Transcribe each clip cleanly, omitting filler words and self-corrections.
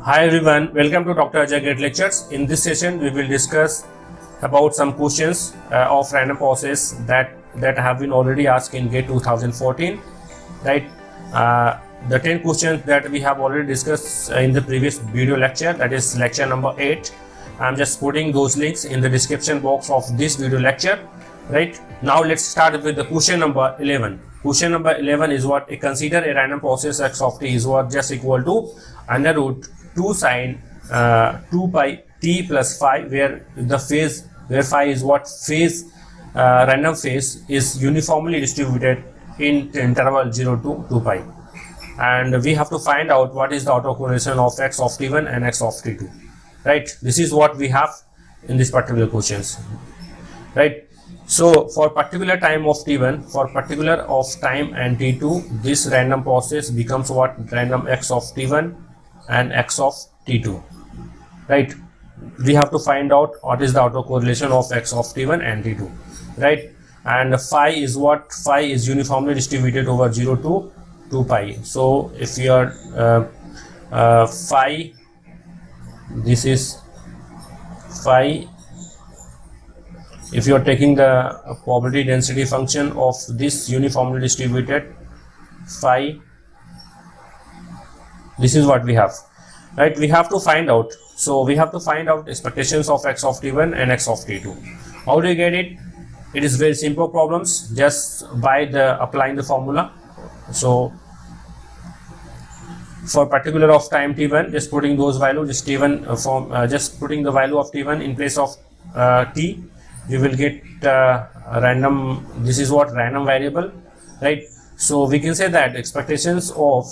Hi everyone, welcome to Dr. Ajay Gate Lectures. In this session, we will discuss about some questions of random process that have been already asked in GATE 2014. Right, the 10 questions that we have already discussed in the previous video lecture, that is lecture number 8. I'm just putting those links in the description box of this video lecture. Right, now let's start with the question number 11. Question number 11 is what? Consider a random process x of t is what? Just equal to under root 2 sine 2 pi t plus phi, where the phase, where phi is what? Phase, random phase is uniformly distributed in interval 0 to 2 pi, and we have to find out what is the autocorrelation of x of t1 and x of t2. Right, this is what we have in this particular questions. Right, so for particular time of t1, for particular of time and t2, this random process becomes what? Random x of t1 and x of t2. Right, we have to find out what is the autocorrelation of x of t1 and t2. Right, and phi is what? Phi is uniformly distributed over 0 to 2 pi. So if you are phi, this is phi. If you are taking the probability density function of this uniformly distributed phi, this is what we have. Right, we have to find out. So we have to find out expectations of x of t1 and x of t2. How do you get it? It is very simple problems, just by the applying the formula. So for particular of time t1, just putting those values, just t1 just putting the value of t1 in place of t, you will get random. This is what? Random variable. Right, so we can say that expectations of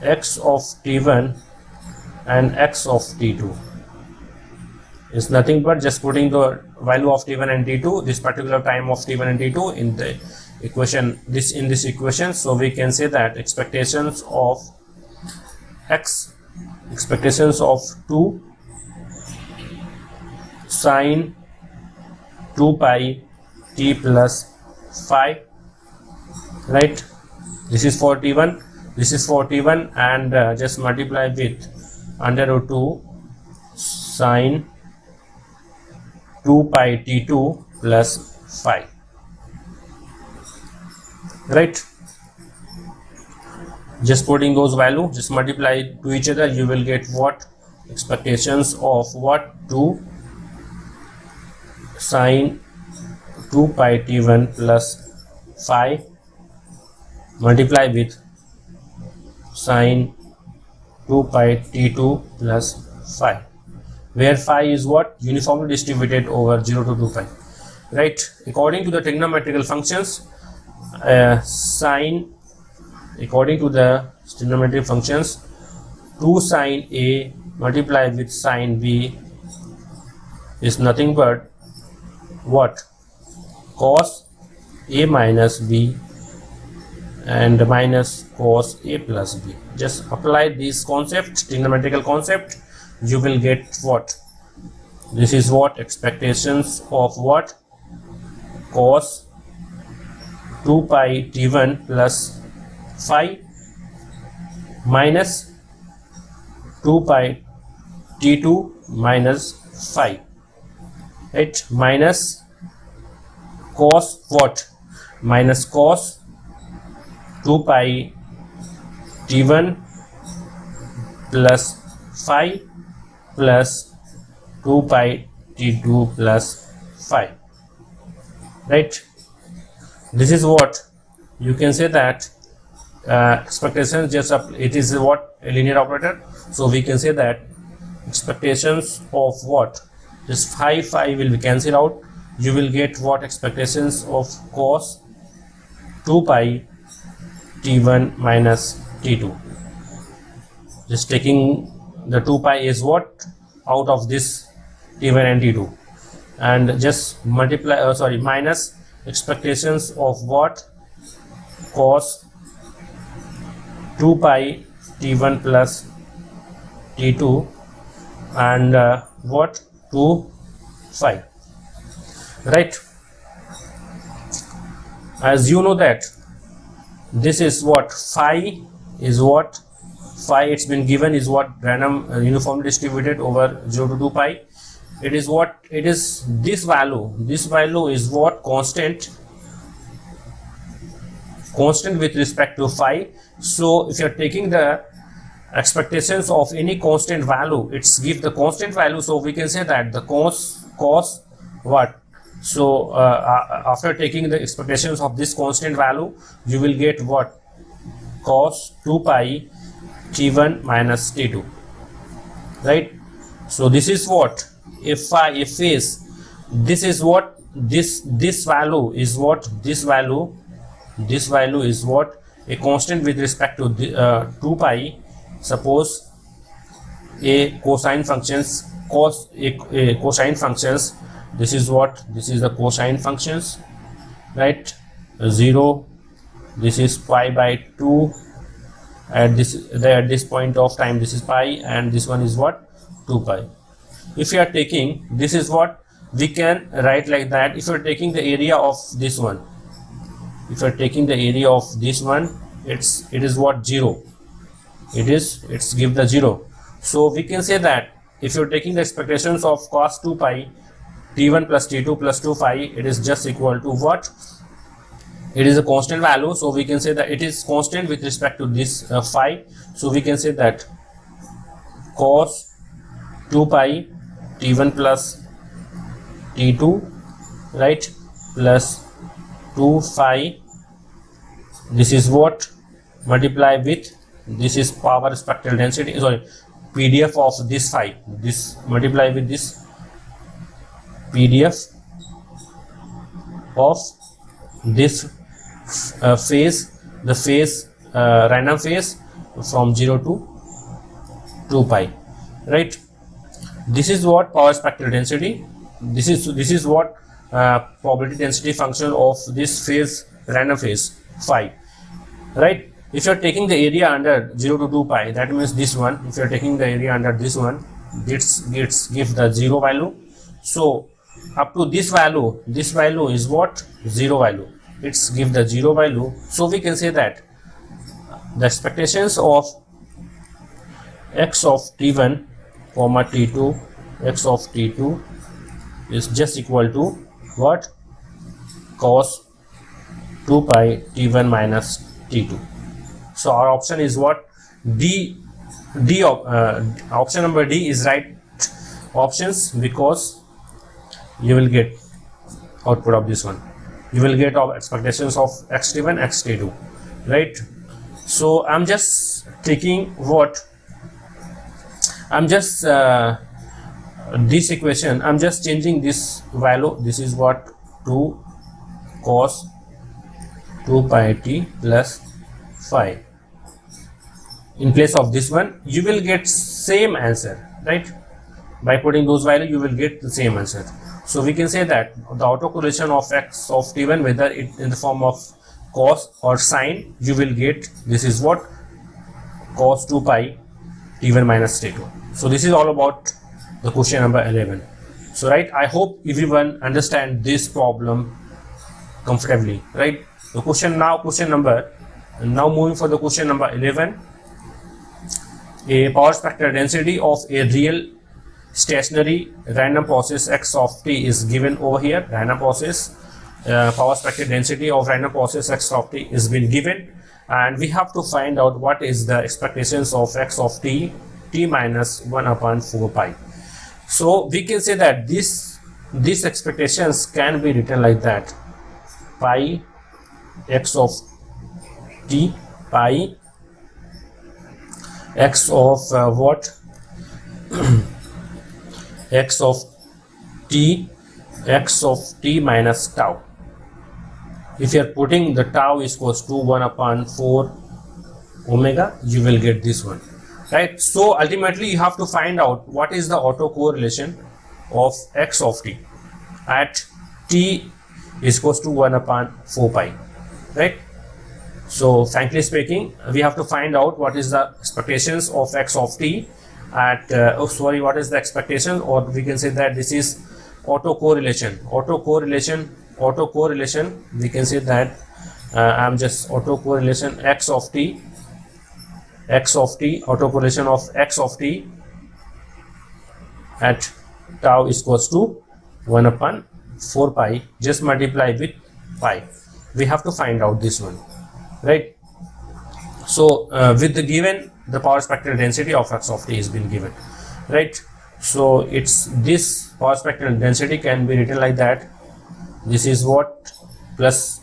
x of t1 and x of t2 is nothing but just putting the value of t1 and t2, this particular time of t1 and t2, in the equation, in this equation. So we can say that expectations of x, expectations of 2 sine 2 pi t plus phi. Right, this is for t1, this is for t1, and just multiply with under root 2 sine 2 pi t2 plus phi. Right, just putting those values, just multiply to each other, you will get what? Expectations of what? 2 sine 2 pi t1 plus phi multiply with sine 2 pi t2 plus phi, where phi is what? Uniformly distributed over 0 to 2 pi. Right, according to the trigonometrical functions, sine, according to the trigonometric functions, 2 sine a multiplied with sine b is nothing but what? Cos a minus b and minus cos a plus b. Just apply this concept, trigonometrical concept, you will get what? This is what? Expectations of what? Cos 2 pi t1 plus phi minus 2 pi t2 minus phi. Right, minus cos what? Minus cos 2 pi t1 plus phi plus 2 pi t2 plus phi. Right, this is what you can say that expectations, just it is what? A linear operator. So we can say that expectations of what? This phi will be cancelled out, you will get what? Expectations of cos 2 pi t1 minus t2. Just taking the 2 pi is what? Out of this t1 and t2, and just multiply, minus expectations of what? Cos 2 pi t1 plus t2 and what? 2 phi. Right, as you know that this is what? Phi is what? phi it's been given is what? Random uniformly distributed over 0 to 2 pi. It is what? It is this value. This value is what? Constant with respect to phi. So if you are taking the expectations of any constant value, it's give the constant value. So we can say that the cos what? So after taking the expectations of this constant value, you will get what? Cos 2 pi t1 minus t2, right? So this is what? If phi, if is, this is what? This value is what? This value is what? A constant with respect to the, 2 pi. Suppose a cosine functions, cosine functions, this is what? This is the cosine functions, right? 0, this is pi by 2, at this point of time this is pi, and this one is what? 2 pi. If you are taking, this is what we can write like that. If you are taking the area of this one, if you are taking the area of this one, it is what? 0. It's give the 0. So we can say that if you're taking the expectations of cos 2 pi t1 plus t2 plus 2 phi, it is just equal to what? It is a constant value, so we can say that it is constant with respect to this phi. So we can say that cos 2 pi t1 plus t2, right, plus 2 phi, this is what? Multiply with, this is power spectral density, sorry, PDF of this phi, this multiply with this PDF of this phase, the phase, random phase from 0 to 2 pi, right? This is what? Power spectral density. This is what? Probability density function of this phase, random phase phi, right? If you are taking the area under 0 to 2 pi, that means this one, if you are taking the area under this one, give the 0 value. So up to this value is what? 0 value. It's give the 0 value. So we can say that the expectations of x of t1 comma t2, x of t2 is just equal to what? Cos 2 pi t1 minus t2. So our option is what? Option number D is right options, because you will get output of this one. You will get our expectations of xt1, xt2, right? So I'm just taking what? I'm just this equation, I'm just changing this value. This is what? 2 cos 2 pi t plus phi. In place of this one, you will get same answer, right? By putting those values, you will get the same answer. So we can say that the autocorrelation of x of t1, whether it in the form of cos or sine, you will get, this is what? Cos 2 pi t1 minus t2. So this is all about the question number 11. So right, I hope everyone understand this problem comfortably, right? The question now moving for the question number 11. A power spectral density of a real stationary random process x of t is given over here. Random process, power spectral density of random process x of t is been given, and we have to find out what is the expectations of x of t minus 1 upon 4 pi. So we can say that these expectations can be written like that: pi x of t, pi x of what? X of t minus tau. If you are putting the tau is equals to 1 upon 4 omega, you will get this one, right? So ultimately you have to find out what is the autocorrelation of x of t at t is equals to 1 upon 4 pi, right? So frankly speaking, we have to find out what is the expectations of x of t at what is the expectation, or we can say that this is autocorrelation. We can say that I'm just autocorrelation x of t x of t, autocorrelation of x of t at tau is equals to 1 upon 4 pi, just multiply with pi. We have to find out this one, right? So with the given, the power spectral density of x of t has been given, right? So it's this power spectral density can be written like that. This is what plus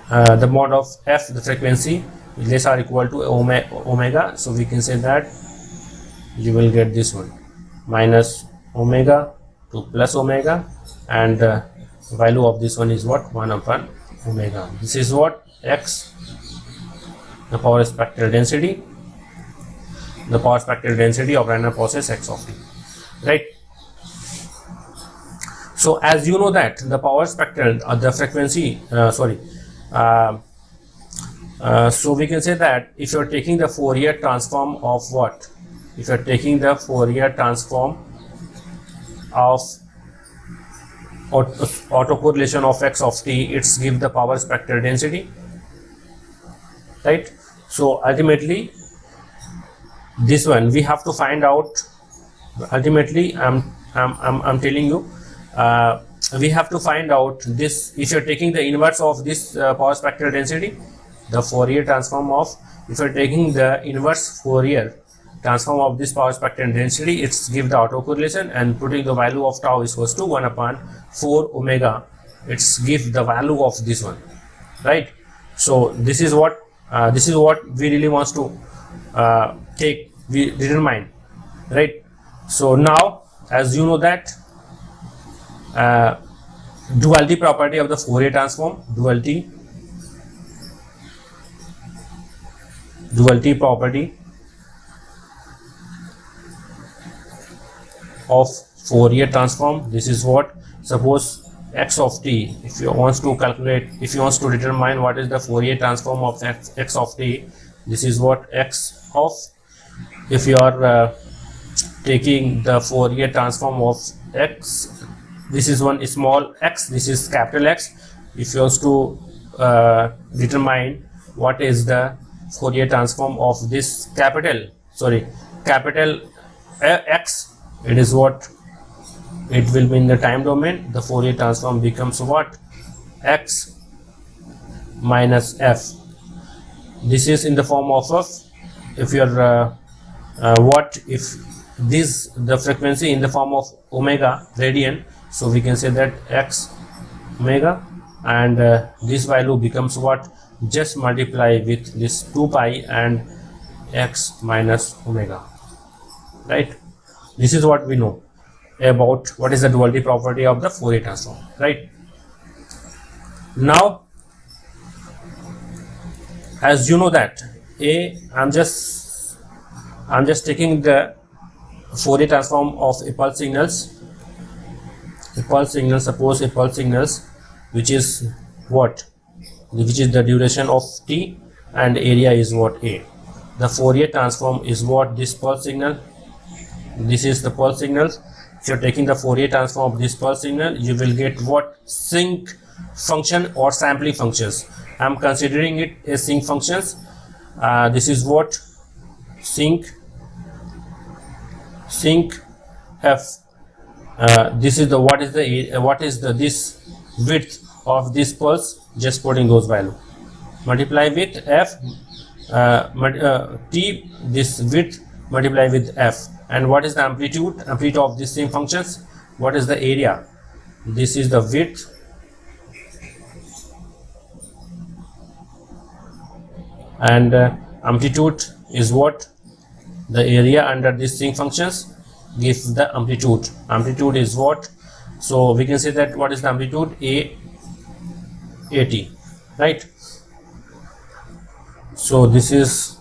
the mod of f, the frequency, less or equal to omega. So we can say that you will get this one minus omega to plus omega, and value of this one is what, 1 upon omega. This is what x, the power spectral density, the power spectral density of random process x of t, right? So as you know that the power spectral, the frequency, so we can say that if you are taking the Fourier transform of what, if you are taking the Fourier transform of autocorrelation of x of t, it's give the power spectral density, right? So ultimately this one we have to find out. Ultimately I'm telling you, we have to find out this. If you're taking the inverse of this power spectral density, the Fourier transform of, if you're taking the inverse Fourier transform of this power spectral density, it's give the autocorrelation, and putting the value of tau is equals to 1 upon 4 omega, it's give the value of this one, right? So this is what we really wants to we determine, right? So now as you know that duality property of the Fourier transform, duality property of Fourier transform. This is what, suppose x of t, if you wants to calculate, if you wants to determine what is the Fourier transform of x of t, this is what x of, if you are taking the Fourier transform of x, this is one small x, this is capital X. If you want to determine what is the Fourier transform of this capital X, it is what, it will be in the time domain. The Fourier transform becomes what, x minus f. This is in the form of if you are what if this, the frequency in the form of omega radian, so we can say that x omega, and this value becomes what, just multiply with this 2 pi and x minus omega, right? This is what we know about what is the duality property of the Fourier transform, right? Now as you know that I'm just taking the Fourier transform of a pulse signals, suppose a pulse signals which is what, which is the duration of t, and area is what, a. The Fourier transform is what, this pulse signal, this is the pulse signals. If you're taking the Fourier transform of this pulse signal, you will get what, sinc function or sampling functions. I'm considering it as sinc functions. This is what, sinc f. This is the what is the this width of this pulse, just putting those value, multiply with f, t, this width, multiply with f. And what is the amplitude of these same functions? What is the area? This is the width, and amplitude is what, the area under these sinc functions gives the amplitude. Amplitude is what, so we can say that what is the amplitude, at, right? So this is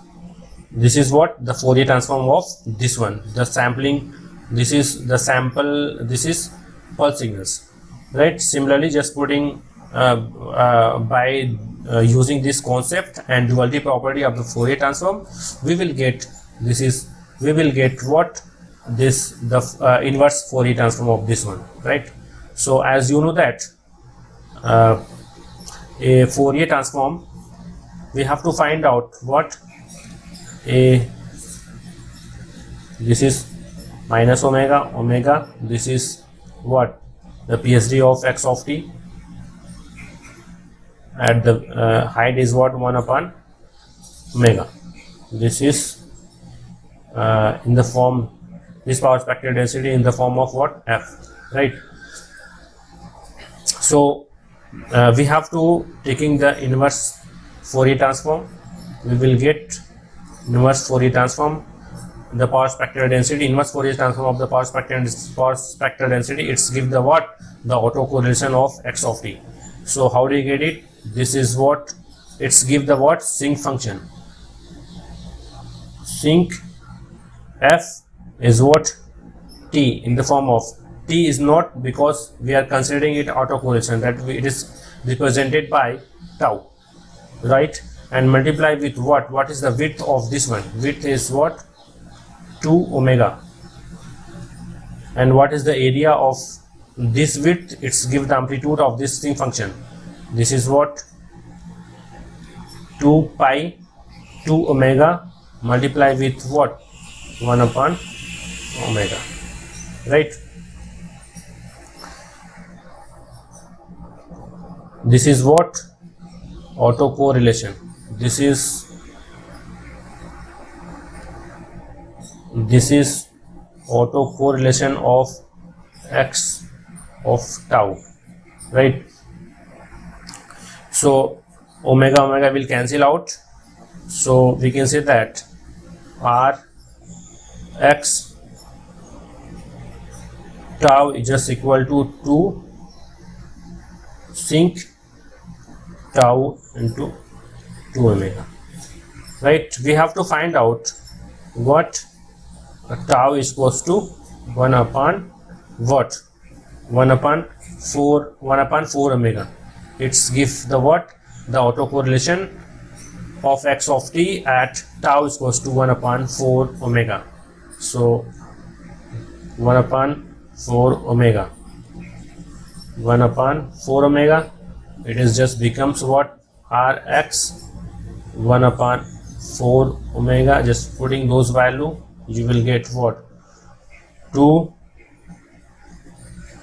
what, the Fourier transform of this one, the sampling, this is the sample, this is pulse signals, right? Similarly, just putting by using this concept and duality property of the Fourier transform, we will get what, this, the inverse Fourier transform of this one, right? So as you know that a Fourier transform, we have to find out what, a, this is minus omega, this is what, the PSD of x of t, at the height is what, 1 upon omega. This is in the form, this power spectral density in the form of what, f, right? So we have to taking the inverse Fourier transform, we will get inverse Fourier transform, the power spectral density, inverse Fourier transform of the power spectral density, it's give the what, the autocorrelation of x of t. So how do you get it? This is what, it's give the what, sinc function. Sinc f is what, t in the form of, t is not, because we are considering it autocorrelation, that it is represented by tau, right? And multiply with what is the width of this one? Width is what, 2 omega. And what is the area of this width? It's give the amplitude of this sinc function. This is what, 2 pi 2 omega multiply with what, 1 upon omega, right? This is what, autocorrelation. This is autocorrelation of x of tau, right? So omega will cancel out, so we can say that r x tau is just equal to 2 sinc tau into 2 omega, right? We have to find out what tau is equals to 1 upon what, 1 upon 4 omega. It's give the what, the autocorrelation of x of t at tau is equals to 1 upon 4 omega. So 1 upon 4 omega, 1 upon 4 omega, it is just becomes what, rx 1 upon 4 omega. Just putting those value, you will get what, 2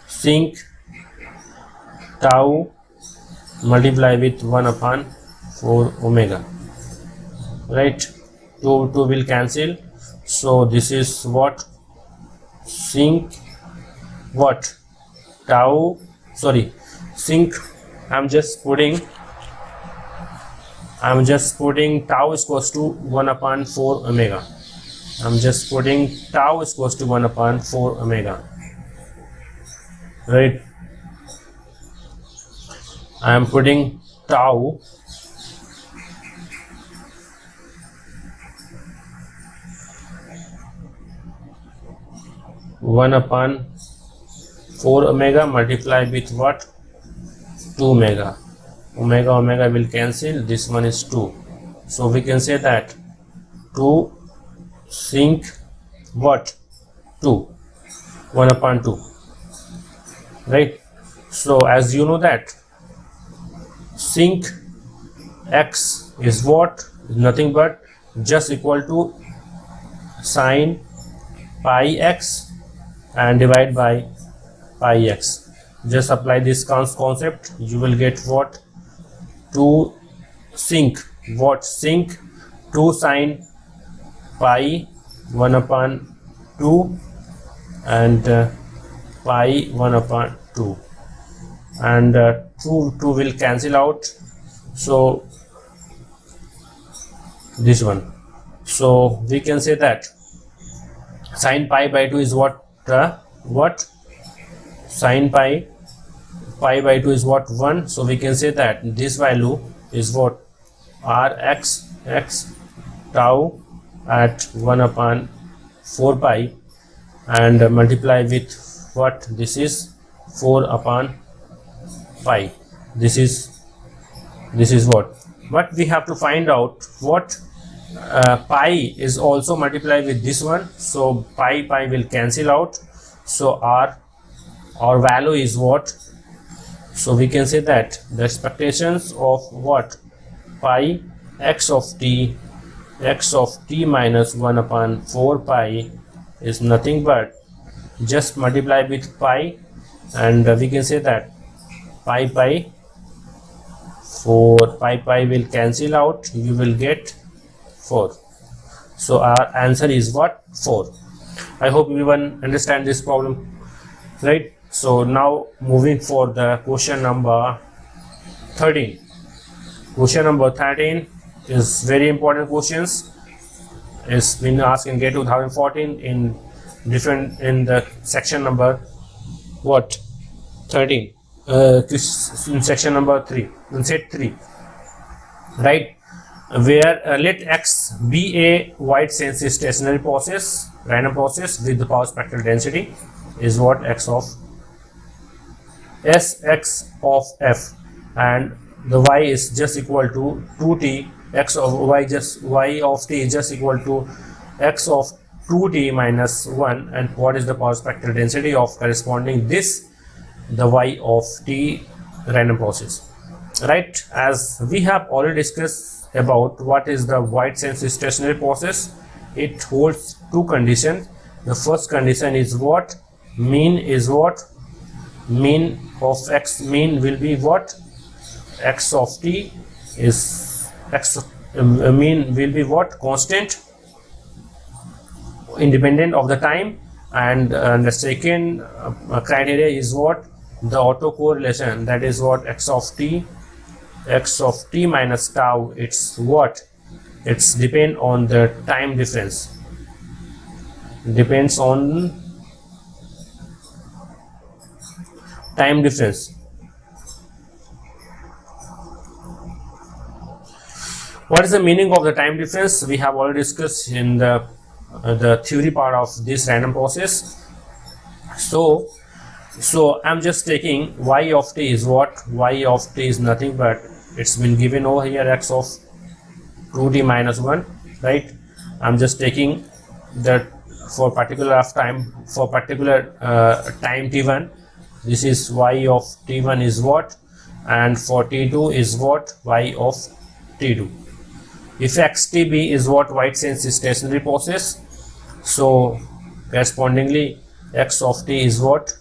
sinc tau multiply with 1 upon 4 omega, right? 2 will cancel, so this is what, sinc what, tau, sorry, sinc, I'm just putting tau is equals to 1 upon 4 omega. I'm just putting tau is equals to 1 upon 4 omega, right? I am putting tau (1 upon 4 omega) multiply with what, 2 omega. Omega will cancel, this one is 2, so we can say that 2 sinc what, 2 1 upon 2, right? So as you know that sinc x is what, nothing but just equal to sine pi x and divide by pi x. Just apply this concept, you will get what, 2 sinc what, sinc 2 sine pi 1 upon 2 and pi 1 upon 2, and 2 will cancel out, so this one. So we can say that sine pi by 2 is what, sine pi by 2 is what, 1, so we can say that this value is what, rx tau at 1 upon 4 pi and multiply with what, this is 4 upon pi. This is what, but we have to find out what pi is also multiplied with this one, so pi will cancel out, so our value is what, so we can say that the expectations of what, pi x of t x of t minus 1 upon 4 pi is nothing but just multiply with pi, and we can say that pi 4 pi will cancel out, you will get 4. So our answer is what? 4. I hope everyone understand this problem, right? So now moving for the question number 13. Question number 13 is very important questions. It's been asked in GATE 2014 in the section number what? 13. In section number 3, in set 3, right? Where let X be a wide sense stationary process, random process with the power spectral density is what? X of Sx of f, and the y is just equal to 2t. X of y of t is just equal to x of 2t minus 1, and what is the power spectral density of corresponding this, the y of t random process, right? As we have already discussed about what is the wide sense stationary process, it holds two conditions. The first condition is what? Mean is what? Mean of x, mean will be what? X of t is mean will be what? Constant, independent of the time. And the second criteria is what? The autocorrelation, that is what? X of t minus tau, it's what? It's depend on the time difference, depends on time difference. What is the meaning of the time difference? We have already discussed in the theory part of this random process. So I'm just taking y of t is what? Y of t is nothing but, it's been given over here, x of 2t minus 1, right? I'm just taking that for particular time t1, this is y of t1 is what, and for t2 is what? Y of t2. If xtb is what? Wide sense stationary process, so correspondingly x of t is what?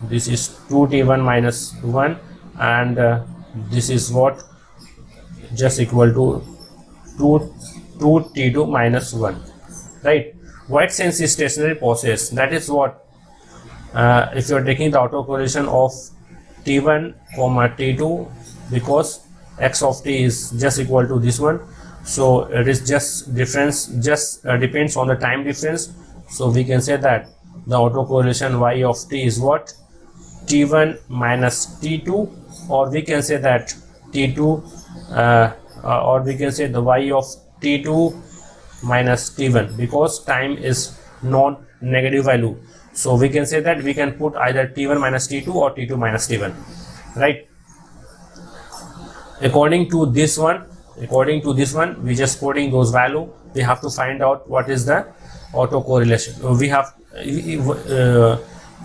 This is 2t1 minus 1, and this is what? Just equal to 2t2 minus 1, right? Wide sense stationary process, that is what? If you are taking the autocorrelation of t1 comma t2, because x of t is just equal to this one, so it is just difference, just depends on the time difference. So we can say that the autocorrelation y of t is what? t1 minus t2, or we can say that t2 or we can say the y of t2 minus t1, because time is non-negative value. So we can say that we can put either t1 minus t2 or t2 minus t1, right? According to this one, we just putting those value. We have to find out what is the autocorrelation. We have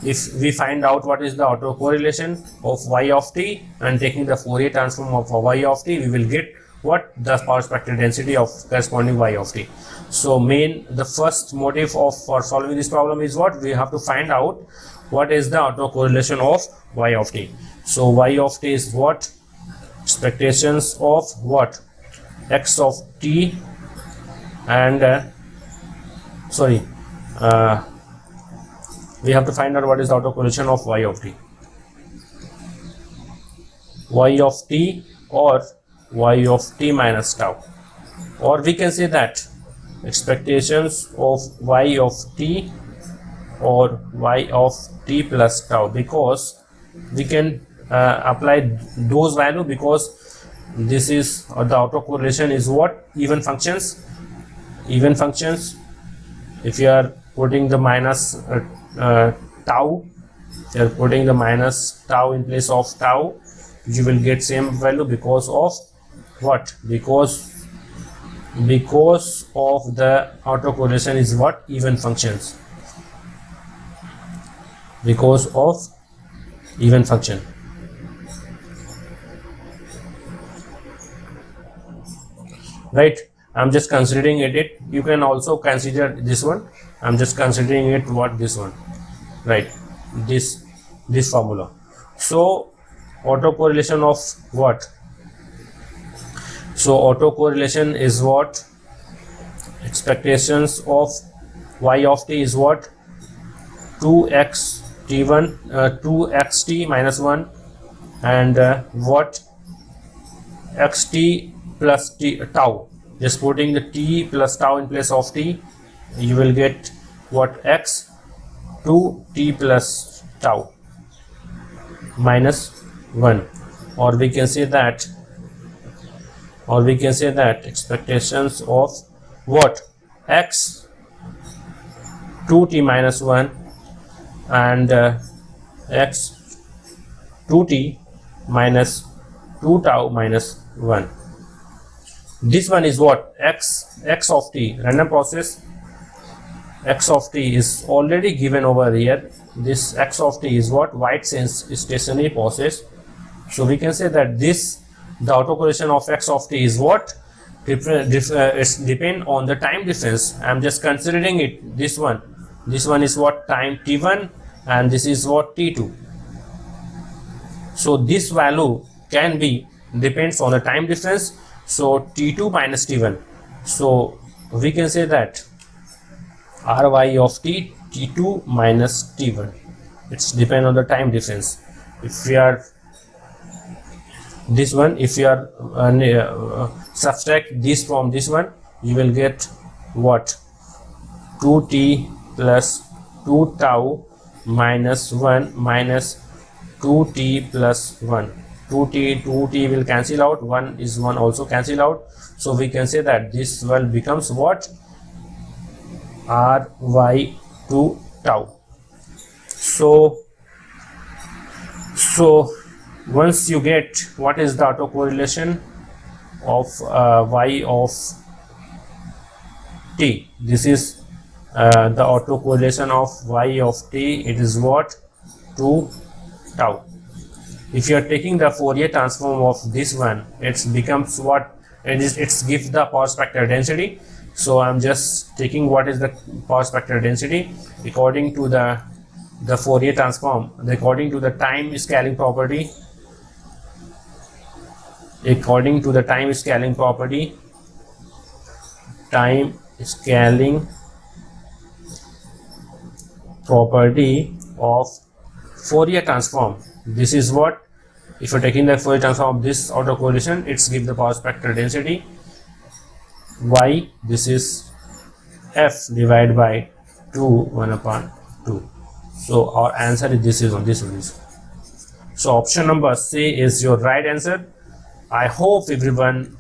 if we find out what is the autocorrelation of y of t and taking the Fourier transform of y of t, we will get what? The power spectral density of corresponding y of t. So the first motive for solving this problem is what? We have to find out what is the autocorrelation of y of t. So y of t is what? Expectations of what? X of t, and we have to find out what is the autocorrelation of y of t. Y of t or y of t minus tau, or we can say that expectations of y of t or y of t plus tau, because we can apply those value, because this is the autocorrelation is what? Even functions. If you are putting the minus tau, you are putting the minus tau in place of tau, you will get same value because of what? Because of the autocorrelation is what? Even functions. Because of even function. Right, I'm just considering it. You can also consider this one. I'm just considering it what this one, right? This formula. So autocorrelation of what? So autocorrelation is what? Expectations of y of t is what? 2x t1 2xt minus 1 and what? xt plus t tau. Just putting the t plus tau in place of t, you will get what? X 2t plus tau minus 1, or we can say that expectations of what? X 2t minus 1 and x 2t minus 2 tau minus 1. This one is what? X of t, random process. X of t is already given over here. This x of t is what? White sense stationary process. So we can say that the autocorrelation of x of t is what? It's depend on the time difference. I'm just considering it. This one is what? Time t1, and this is what? T2. So this value can be depends on the time difference. So t2 minus t1. So we can say that ry of t, t2 minus t1. It's depend on the time difference. If we are this one, if you are subtract this from this one, you will get what? 2t plus 2 tau minus 1 minus 2t plus 1. 2t will cancel out, 1 is 1 also cancel out. So we can say that this one becomes what? ry 2 tau. So once you get what is the autocorrelation of y of t, this is the autocorrelation of y of t. It is what? 2 tau. If you are taking the Fourier transform of this one, it becomes what? It's gives the power spectral density. So I'm just taking what is the power spectral density according to the Fourier transform, according to the time scaling property. According to the time scaling property, of Fourier transform. This is what? If you're taking the Fourier transform of this autocorrelation, it's give the power spectral density y. This is f divided by 2 1 upon 2. So our answer is this one. So option number C is your right answer. I hope everyone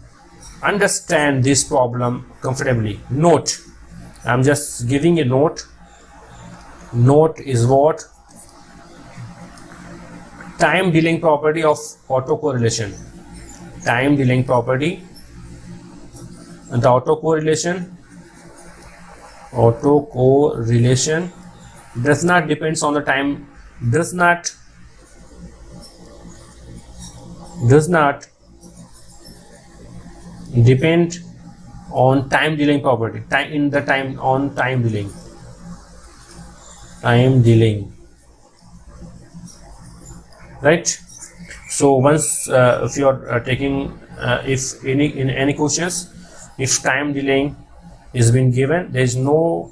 understand this problem comfortably. Note, I'm just giving a note. Note is what? Time delaying property of autocorrelation. Time delaying property. And the autocorrelation does not depends on the time, does not depend on time delaying property. Time delaying, right? So once if you are taking if in any questions, if time delaying is been given, there is no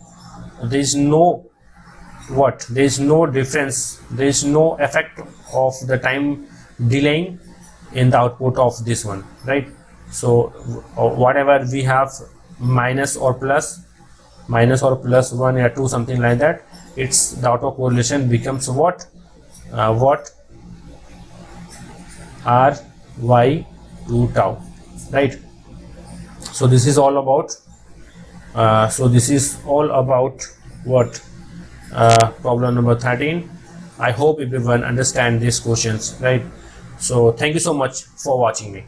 difference, there is no effect of the time delaying in the output of this one, right? So whatever we have minus or plus 1 or 2, something like that, it's the autocorrelation becomes what ry 2 tau, right? So this is all about what problem number 13. I hope everyone understand these questions, right? So thank you so much for watching me.